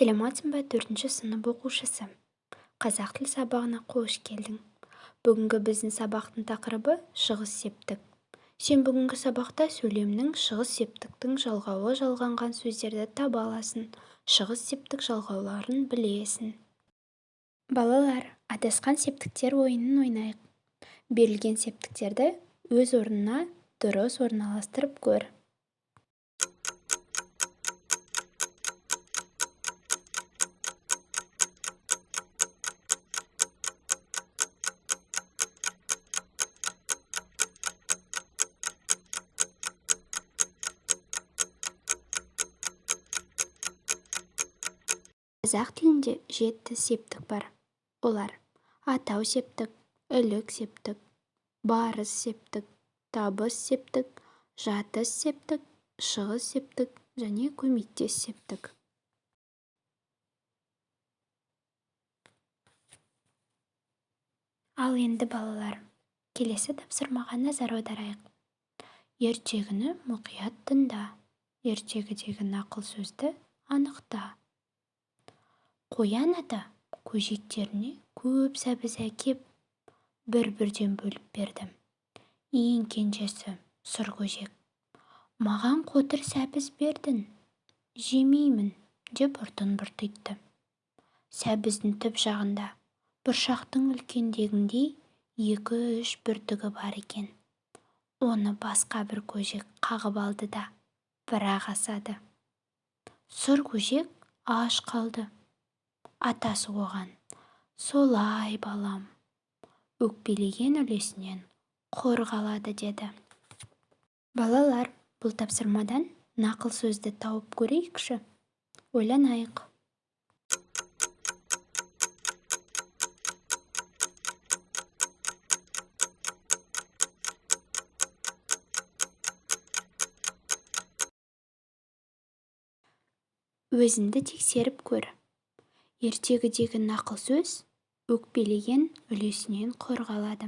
Сәлеметсің бе, 4-ші сынып оқушысы? Қазақ тіл сабағына қош келдің. Бүгінгі біздің сабақтың тақырыбы шығыс септік. Сен бүгінгі сабақта сөйлемнің шығыс септіктің жалғауы жалғанған сөздерді таба аласың. Шығыс септік жалғауларын білесің. Балалар, адасқан септіктер ойынын ойнайық. Берілген септіктерді өз орнына дұрыс орналастырып көр. Қазақ тілінде 7 септік бар. Олар: атау септік, ілік септік, барыс септік, табыс септік, жатыс септік, шығыс септік және көмектес септік. Ал енді балалар, келесі тапсырмаға назар аударайық. Ертегіні мұқият тыңда. Ертегідегі нақыл сөзді анықта. Қоян ата көжектеріне көп сәбіз әкеп, бір-бірден бөліп берді. Ең кенжесі сұр көжек: маған қотыр сәбіз бердің, жемеймін, деп ұртын бұртитты. Сәбіздің түп жағында бұршақтың үлкендегіндей 2-3 бүртігі бар екен. Оны басқа бір көжек қағып алды да бір-ақ асады. Сұр көжек аш қалды. Атасы оған: солай балам, өкпелеген үлесінен құр қалады, деді. Балалар, бұл тапсырмадан нақыл сөзді тауып көрейікші. Ойланайық. Өзіңді тексеріп көр. Ертегідегі нақыл сөз өкпелеген үлесінен құр қалады.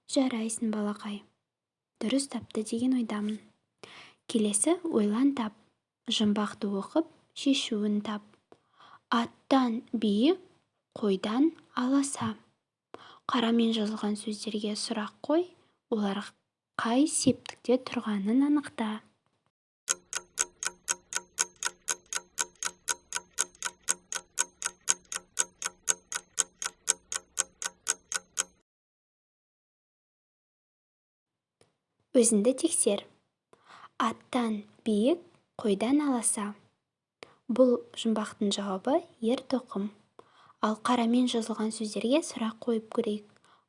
Жарайсың балақай. Дұрыс тапты деген ойдамын. Келесі ойлан тап. Жұмбақты оқып, шешуін тап. Аттан биік, қойдан аласа. Қарамен жазылған сөздерге сұрақ қой, олар қай септікте тұрғанын анықта. Өзіңді тексер. Аттан биік, қойдан аласа. Бұл жұмбақтың жауабы ер-тоқым. Ал қарамен жазылған сөздерге сұрақ қойып көрейік.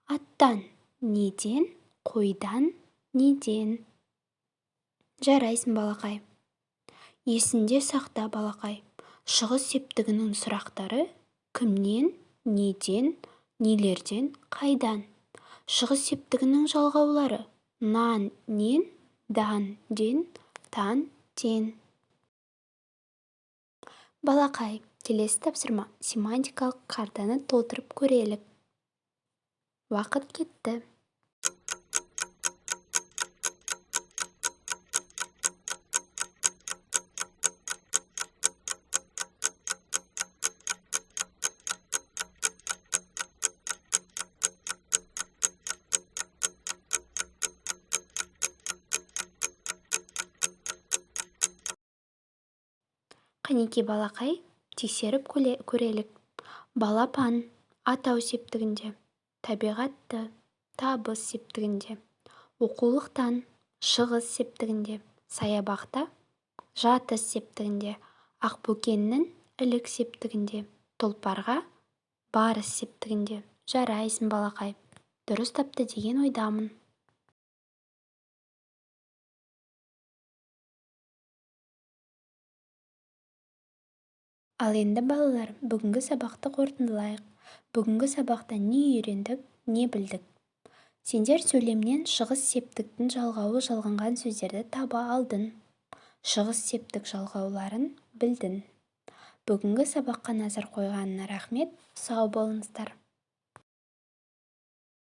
Аттан неден, қойдан неден? Жарайсың балақай. Есінде сақта балақай. Шығыс септігінің сұрақтары кімнен, неден, нелерден, қайдан? Шығыс септігінің жалғаулары нан, нен, дан, ден, тан, тен. Балақай, келесі тапсырма семантикалық картаны толтырып көрелік. Уақыт кетті. Қанеки балақай, тексеріп көрелік. Балапан атау септігінде, табиғатты табыс септігінде, оқулықтан шығыс септігінде, саябақта жатыс септігінде, ақбөкеннің ілік септігінде, тұлпарға барыс септігінде. Жарайсың балақай. Дұрыс тапты деген ойдамын. Ал енді балалар, бүгінгі сабақты қорытындылайық. Бүгінгі сабақта не үйрендік, не білдік? Сендер сөйлемнен шығыс септіктің жалғауы жалғанған сөздерді таба алдың. Шығыс септік жалғауларын білдің. Бүгінгі сабаққа назар қойғанына рахмет. Сау болыңыздар.